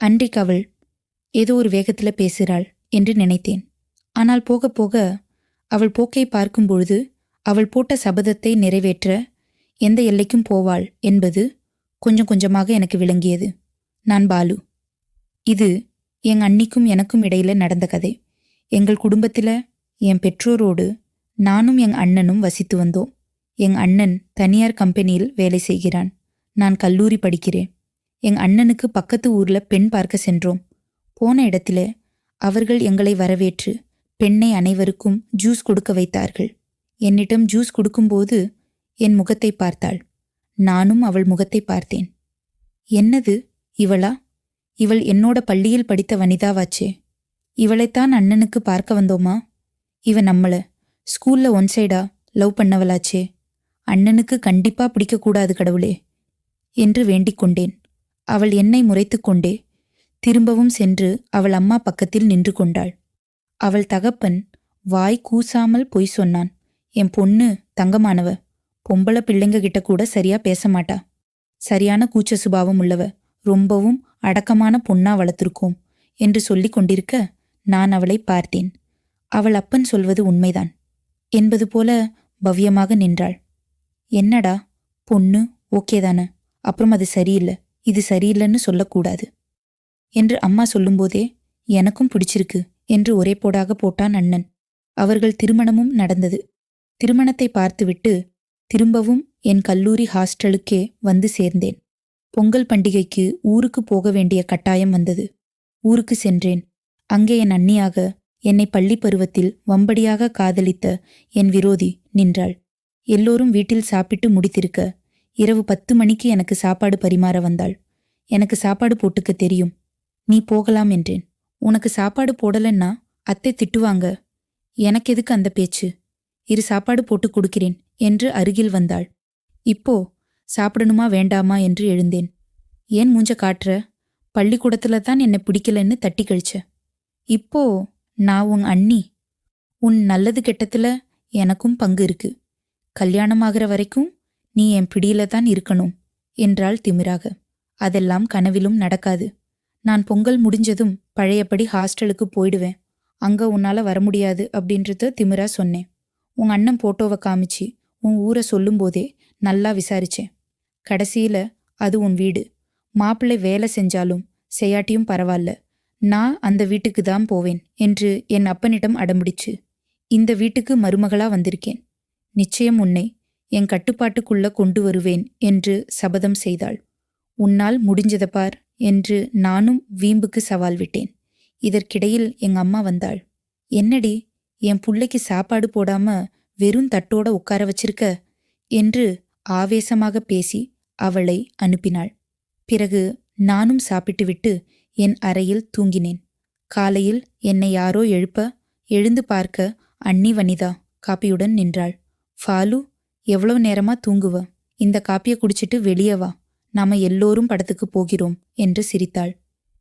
அன்றைக்கு அவள் ஏதோ ஒரு வேகத்தில் பேசுகிறாள் என்று நினைத்தேன். ஆனால் போக போக அவள் போக்கை பார்க்கும்பொழுது அவள் போட்ட சபதத்தை நிறைவேற்ற எந்த எல்லைக்கும் போவாள் என்பது கொஞ்சம் கொஞ்சமாக எனக்கு விளங்கியது. நான் பாலு. இது என் அண்ணிக்கும் எனக்கும் இடையில நடந்த கதை. எங்கள் குடும்பத்தில் என் பெற்றோரோடு நானும் என் அண்ணனும் வசித்து வந்தோம். என் அண்ணன் தனியார் கம்பெனியில் வேலை செய்கிறான். நான் கல்லூரி படிக்கிறேன். என் அண்ணனுக்கு பக்கத்து ஊர்ல பெண் பார்க்க சென்றோம். போன இடத்துல அவர்கள் எங்களை வரவேற்று பெண்ணை அனைவருக்கும் ஜூஸ் கொடுக்க வைத்தார்கள். என்னிடம் ஜூஸ் கொடுக்கும்போது என் முகத்தை பார்த்தாள். நானும் அவள் முகத்தை பார்த்தேன். என்னது, இவளா? இவள் என்னோட பள்ளியில் படித்த வனிதாவாச்சே. இவளைத்தான் அண்ணனுக்கு பார்க்க வந்தோமா? இவ நம்மள ஸ்கூல்ல ஒன் சைடா லவ் பண்ணவளாச்சே. அண்ணனுக்கு கண்டிப்பா பிடிக்கக்கூடாது கடவுளே என்று வேண்டிக் கொண்டேன். அவள் என்னை முறைத்து கொண்டே திரும்பவும் சென்று அவள் அம்மா பக்கத்தில் நின்று கொண்டாள். அவள் தகப்பன் வாய் கூசாமல் பொய் சொன்னான். என் பொண்ணு தங்கமானவ, பொம்பளை பிள்ளைங்க கிட்ட கூட சரியா பேச மாட்டா, சரியான கூச்ச சுபாவம் உள்ளவ, ரொம்பவும் அடக்கமான பொண்ணா வளர்த்திருக்கோம் என்று சொல்லிக் கொண்டிருக்க நான் அவளை பார்த்தேன். அவள் அப்பன் சொல்வது உண்மைதான் என்பது போல பவ்யமாக நின்றாள். என்னடா பொண்ணு ஓகேதானே, அப்புறம் அது சரியில்லை இது சரியில்லைன்னு சொல்லக்கூடாது என்று அம்மா சொல்லும்போதே எனக்கும் பிடிச்சிருக்கு என்று ஒரே போடாக போட்டான் அண்ணன். அவர்கள் திருமணமும் நடந்தது. திருமணத்தை பார்த்துவிட்டு திரும்பவும் என் கல்லூரி ஹாஸ்டலுக்கே வந்து சேர்ந்தேன். பொங்கல் பண்டிகைக்கு ஊருக்கு போக வேண்டிய கட்டாயம் வந்தது. ஊருக்கு சென்றேன். அங்கே என் அண்ணியாக என்னை பள்ளி பருவத்தில் வம்படியாக காதலித்த என் விரோதி நின்றாள். எல்லோரும் வீட்டில் சாப்பிட்டு முடித்திருக்க இரவு 10 மணிக்கு எனக்கு சாப்பாடு பரிமாற வந்தாள். எனக்கு சாப்பாடு போட்டுக்க தெரியும், நீ போகலாம் என்றேன். உனக்கு சாப்பாடு போடலன்னா அத்தை திட்டுவாங்க. எனக்கு எதுக்கு அந்த பேச்சு? இரு சாப்பாடு போட்டு கொடுக்கிறேன் என்று அருகில் வந்தாள். இப்போ சாப்பிடணுமா வேண்டாமா என்று எழுந்தேன். ஏன் மூஞ்ச காட்டுற? பள்ளிக்கூடத்துல தான் என்னை பிடிக்கலன்னு தட்டி கழிச்ச. இப்போ நான் உன் அண்ணி. உன் நல்லது கெட்டத்துல எனக்கும் பங்கு இருக்கு. கல்யாணமாகிற வரைக்கும் நீ என் பிடியில தான் இருக்கணும் என்றாள் திமிராக. அதெல்லாம் கனவிலும் நடக்காது. நான் பொங்கல் முடிஞ்சதும் பழையபடி ஹாஸ்டலுக்கு போயிடுவேன். அங்க உன்னால வர முடியாது அப்படின்றத திமிரா சொன்னேன். உன் அண்ணன் போட்டோவை காமிச்சு உன் ஊரை சொல்லும்போதே நல்லா விசாரிச்சேன். கடைசியில அது உன் வீடு. மாப்பிள்ளை வேலை செஞ்சாலும் செய்யாட்டியும் பரவாயில்ல, நான் அந்த வீட்டுக்கு தான் போவேன் என்று என் அப்பனிடம் அடம்பிடிச்சு இந்த வீட்டுக்கு மருமகளா வந்திருக்கேன். நிச்சயம் உன்னை என் கட்டுப்பாட்டுக்குள்ள கொண்டு வருவேன் என்று சபதம் செய்தாள். உன்னால் முடிஞ்சத பார் என்று நானும் வீம்புக்கு சவால் விட்டேன். இதற்கிடையில் எங்க அம்மா வந்தாள். என்னடி, என் புள்ளைக்கு சாப்பாடு போடாம வெறும் தட்டோட உட்கார வச்சிருக்க என்று ஆவேசமாக பேசி அவளை அனுப்பினாள். பிறகு நானும் சாப்பிட்டுவிட்டு என் அறையில் தூங்கினேன். காலையில் என்னை யாரோ எழுப்ப எழுந்து பார்க்க அண்ணி வனிதா காப்பியுடன் நின்றாள். ஃபாலு, எவ்வளவு நேரமா தூங்குவ? இந்த காப்பியை குடிச்சிட்டு வெளியே வா, நாம எல்லோரும் படத்துக்கு போகிறோம் என்று சிரித்தாள்.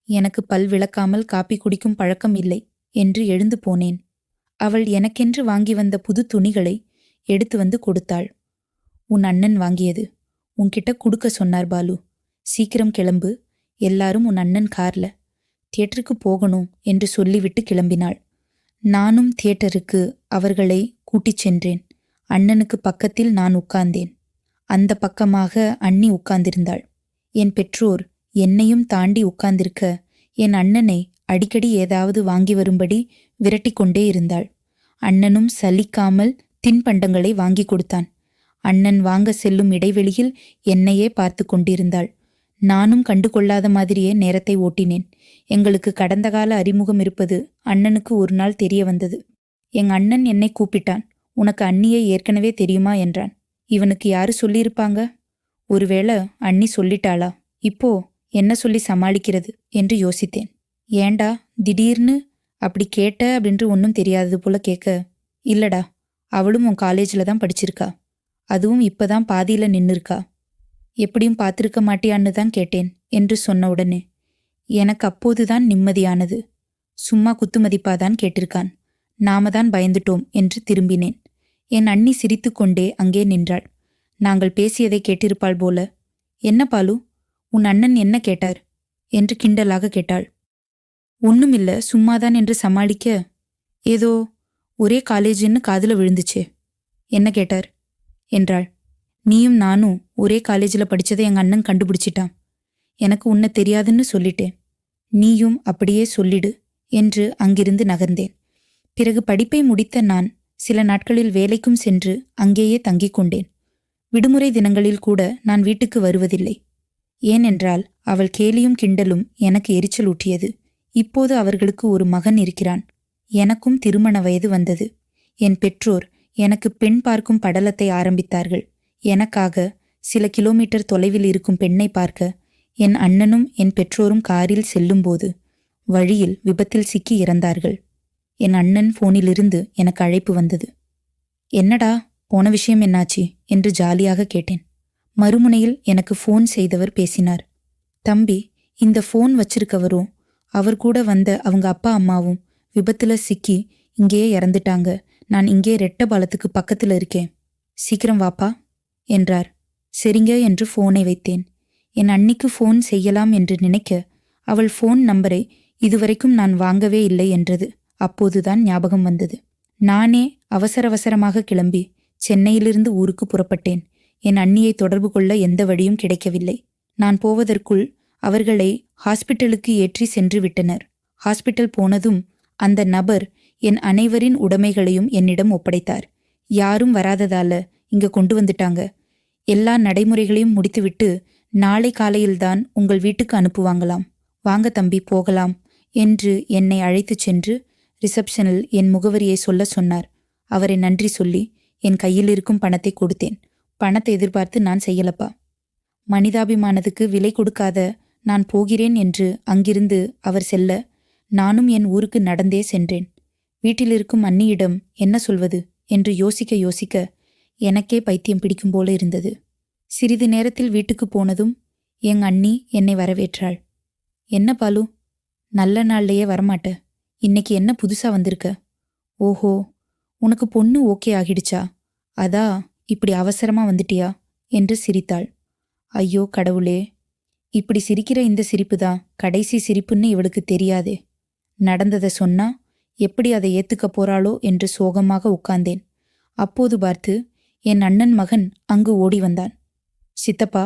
எனக்கு பல் விளக்காமல் காப்பி குடிக்கும் பழக்கம் இல்லை என்று எழுந்து போனேன். அவள் எனக்கென்று வாங்கி வந்த புது துணிகளை எடுத்து வந்து கொடுத்தாள். உன் அண்ணன் வாங்கியது. உன்கிட்ட கொடுக்க சொன்னார் பாலு. சீக்கிரம் கிளம்பு, எல்லாரும் உன் அண்ணன் கார்ல. தியேட்டருக்கு போகணும் என்று சொல்லிவிட்டு கிளம்பினாள். நானும் தியேட்டருக்கு அவர்களை கூட்டிச் சென்றேன். அண்ணனுக்கு பக்கத்தில் நான் உட்கார்ந்தேன். அந்த பக்கமாக அண்ணி உட்கார்ந்திருந்தாள். என் பெற்றோர் என்னையும் தாண்டி உட்கார்ந்திருக்க என் அண்ணனை அடிக்கடி ஏதாவது வாங்கி வரும்படி விரட்டி கொண்டே இருந்தாள். அண்ணனும் சலிக்காமல் தின்பண்டங்களை வாங்கி கொடுத்தான். அண்ணன் வாங்க செல்லும் இடைவெளியில் என்னையே பார்த்து கொண்டிருந்தாள். நானும் கண்டு கொள்ளாத மாதிரியே நேரத்தை ஓட்டினேன். எங்களுக்கு கடந்த கால அறிமுகம் இருப்பது அண்ணனுக்கு ஒரு நாள் தெரிய வந்தது. எங்க அண்ணன் என்னை கூப்பிட்டான். உனக்கு அண்ணியை ஏற்கனவே தெரியுமா என்றான். இவனுக்கு யாரு சொல்லியிருப்பாங்க? ஒருவேளை அண்ணி சொல்லிட்டாளா? இப்போ என்ன சொல்லி சமாளிக்கிறது என்று யோசித்தேன். ஏண்டா திடீர்னு அப்படி கேட்ட அப்படின்று ஒன்றும் தெரியாதது போல கேட்க. இல்லடா, அவளும் உன் காலேஜில் தான் படிச்சிருக்கா. அதுவும் இப்பதான் பாதியில நின்னுருக்கா. எப்படியும் பார்த்திருக்க மாட்டியான்னு தான் கேட்டேன் என்று சொன்ன உடனே எனக்கு அப்போதுதான் நிம்மதியானது. சும்மா குத்துமதிப்பாதான் கேட்டிருக்கான், நாம தான் பயந்துட்டோம் என்று திரும்பினேன். என் அண்ணி சிரித்து கொண்டே அங்கே நின்றாள். நாங்கள் பேசியதை கேட்டிருப்பாள் போல. என்ன பாலு, உன் அண்ணன் என்ன கேட்டார் என்று கிண்டலாக கேட்டாள். ஒண்ணுமில்ல, சும்மாதான் என்று சமாளிக்க, ஏதோ ஒரே காலேஜுன்னு காதுல விழுந்துச்சே. என்ன கேட்டார் என்றாள். நீயும் நானும் ஒரே காலேஜில் படிச்சதை எங்க அண்ணன் கண்டுபிடிச்சிட்டான். எனக்கு உன்னை தெரியாதுன்னு சொல்லிட்டேன். நீயும் அப்படியே சொல்லிடு என்று அங்கிருந்து நகர்ந்தேன். பிறகு படிப்பை முடித்த நான் சில நாட்களில் வேலைக்கும் சென்று அங்கேயே தங்கிக் கொண்டேன். விடுமுறை தினங்களில் கூட நான் வீட்டுக்கு வருவதில்லை. ஏனென்றால் அவள் கேலியும் கிண்டலும் எனக்கு எரிச்சல் ஊட்டியது. இப்போது அவர்களுக்கு ஒரு மகன் இருக்கிறான். எனக்கும் திருமண வயது வந்தது. என் பெற்றோர் எனக்கு பெண் பார்க்கும் படலத்தை ஆரம்பித்தார்கள். எனக்காக சில கிலோமீட்டர் தொலைவில் இருக்கும் பெண்ணை பார்க்க என் அண்ணனும் என் பெற்றோரும் காரில் செல்லும்போது வழியில் விபத்தில் சிக்கி இறந்தார்கள். என் அண்ணன் போனிலிருந்து எனக்கு அழைப்பு வந்தது. என்னடா, போன விஷயம் என்னாச்சு என்று ஜாலியாக கேட்டேன். மறுமுனையில் எனக்கு ஃபோன் செய்தவர் பேசினார். தம்பி, இந்த ஃபோன் வச்சிருக்கவரும் அவர் கூட வந்த அவங்க அப்பா அம்மாவும் விபத்துல சிக்கி இங்கேயே இறந்துட்டாங்க. நான் இங்கே ரெட்டபாலத்துக்கு பக்கத்துல இருக்கேன். சீக்கிரம் வாப்பா என்றார். சரிங்க என்று ஃபோனை வைத்தேன். என் அண்ணிக்கு ஃபோன் செய்யலாம் என்று நினைக்க அவள் ஃபோன் நம்பரை இதுவரைக்கும் நான் வாங்கவே இல்லை என்றது அப்போதுதான் ஞாபகம் வந்தது. நானே அவசர அவசரமாக கிளம்பி சென்னையிலிருந்து ஊருக்கு புறப்பட்டேன். என் அண்ணியை தொடர்பு கொள்ள எந்த வழியும் கிடைக்கவில்லை. நான் போவதற்குள் அவர்களை ஹாஸ்பிட்டலுக்கு ஏற்றி சென்று விட்டனர். ஹாஸ்பிட்டல் போனதும் அந்த நபர் என் அனைவரின் உடைமைகளையும் என்னிடம் ஒப்படைத்தார். யாரும் வராததால இங்க கொண்டு வந்துட்டாங்க. எல்லா நடைமுறைகளையும் முடித்துவிட்டு நாளை காலையில்தான் உங்கள் வீட்டுக்கு அனுப்புவாங்களாம். வாங்க தம்பி, போகலாம் என்று என்னை அழைத்துச் சென்று ரிசப்ஷனில் என் முகவரியை சொல்ல சொன்னார். அவரை நன்றி சொல்லி என் கையில் இருக்கும் பணத்தை கொடுத்தேன். பணத்தை எதிர்பார்த்து நான் செய்யலப்பா. மனிதாபிமானத்துக்கு விலை கொடுக்காத நான் போகிறேன் என்று அங்கிருந்து அவர் செல்ல நானும் என் ஊருக்கு நடந்தே சென்றேன். வீட்டிலிருக்கும் அண்ணியிடம் என்ன சொல்வது என்று யோசிக்க யோசிக்க எனக்கே பைத்தியம் பிடிக்கும் போல இருந்தது. சிறிது நேரத்தில் வீட்டுக்கு போனதும் என் அண்ணி என்னை வரவேற்றாள். என்ன பாலு, நல்ல நாள்லையே வரமாட்ட, இன்னைக்கு என்ன புதுசா வந்திருக்க? ஓஹோ, உனக்கு பொண்ணு ஓகே ஆகிடுச்சா? அதா இப்படி அவசரமா வந்துட்டியா என்று சிரித்தாள். ஐயோ கடவுளே, இப்படி சிரிக்கிற இந்த சிரிப்பு தான் கடைசி சிரிப்புன்னு இவளுக்கு தெரியாதே. நடந்ததை சொன்னா எப்படி அதை ஏத்துக்க போறாளோ என்று சோகமாக உட்கார்ந்தேன். அப்போது பார்த்து என் அண்ணன் மகன் அங்கு ஓடி வந்தான். சித்தப்பா,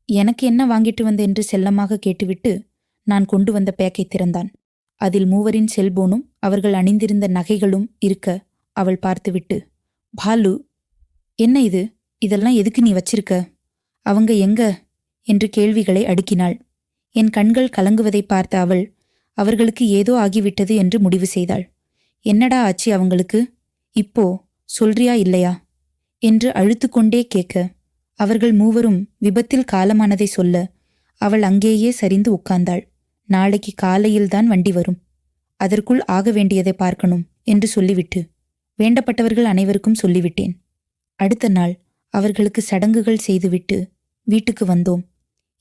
எனக்கு என்ன வாங்கிட்டு வந்த என்று செல்லமாக கேட்டுவிட்டு நான் கொண்டு வந்த பேக்கை திறந்தான். அதில் மூவரின் செல்போனும் அவர்கள் அணிந்திருந்த நகைகளும் இருக்க அவள் பார்த்துவிட்டு, பாலு, என்ன இது? இதெல்லாம் எதுக்கு நீ வச்சிருக்க? அவங்க எங்க என்று கேள்விகளை அடுக்கினாள். என் கண்கள் கலங்குவதை பார்த்த அவள் அவர்களுக்கு ஏதோ ஆகிவிட்டது என்று முடிவு செய்தாள். என்னடா ஆச்சு அவங்களுக்கு? இப்போ சொல்றியா இல்லையா என்று அழுத்துக்கொண்டே கேட்க அவர்கள் மூவரும் விபத்தில் காலமானதை சொல்ல அவள் அங்கேயே சரிந்து உட்கார்ந்தாள். நாளைக்கு காலையில்தான் வண்டி வரும், அதற்குள் ஆக வேண்டியதை பார்க்கணும் என்று சொல்லிவிட்டு வேண்டப்பட்டவர்கள் அனைவருக்கும் சொல்லிவிட்டேன். அடுத்த நாள் அவர்களுக்கு சடங்குகள் செய்துவிட்டு வீட்டுக்கு வந்தோம்.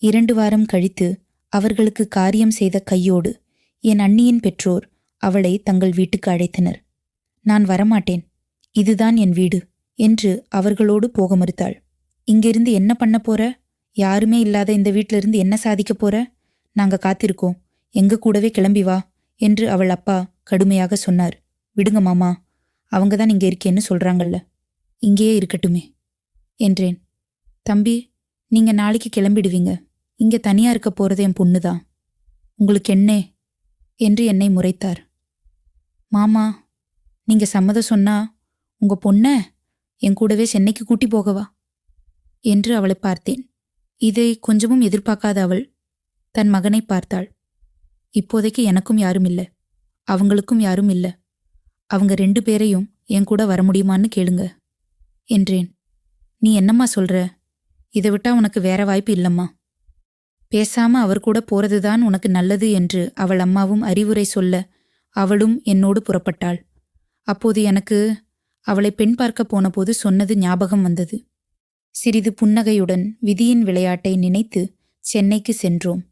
2 வாரம் கழித்து அவர்களுக்கு காரியம் செய்த கையோடு என் அண்ணியின் பெற்றோர் அவளை தங்கள் வீட்டுக்கு அழைத்தனர். நான் வரமாட்டேன், இதுதான் என் வீடு என்று அவர்களோடு போக மறுத்தாள். இங்கிருந்து என்ன பண்ண போற? யாருமே இல்லாத இந்த வீட்டிலிருந்து என்ன சாதிக்க போற? நாங்க காத்திருக்கோம், எங்க கூடவே கிளம்பி வா என்று அவள் அப்பா கடுமையாக சொன்னார். விடுங்க மாமா, அவங்க தான் இங்க இருக்கேன்னு சொல்றாங்கல்ல, இங்கேயே இருக்கட்டுமே என்றேன். தம்பி, நீங்க நாளைக்கு கிளம்பிடுவீங்க, இங்க தனியா இருக்க போறது என் பொண்ணுதான், உங்களுக்கு என்ன என்று என்னை முறைத்தார். மாமா, நீங்க சம்மதம் சொன்னா உங்க பொண்ண என் கூடவே சென்னைக்கு கூட்டி போகவா என்று அவளை பார்த்தேன். இதை கொஞ்சமும் எதிர்பார்க்காத அவள் தன் மகனை பார்த்தாள். இப்போதைக்கு எனக்கும் யாரும் இல்லை, அவங்களுக்கும் யாரும் இல்லை, அவங்க 2 பேரையும் என் கூட வர முடியுமான்னு கேளுங்க என்றேன். நீ என்னம்மா சொல்ற? இதை விட்டா உனக்கு வேற வாய்ப்பு இல்லம்மா. பேசாம அவர் கூட போறதுதான் உனக்கு நல்லது என்று அவள் அம்மாவும் அறிவுரை சொல்ல அவளும் என்னோடு புறப்பட்டாள். அப்போது எனக்கு அவளை பெண் பார்க்க போன போது சொன்னது ஞாபகம் வந்தது. சிறிது புன்னகையுடன் விதியின் விளையாட்டை நினைத்து சென்னைக்கு சென்றோம்.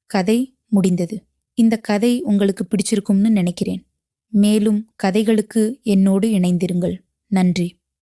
கதை முடிந்தது. இந்த கதை உங்களுக்கு பிடிச்சிருக்கும்னு நினைக்கிறேன். மேலும் கதைகளுக்கு என்னோடு இணைந்திருங்கள். நன்றி.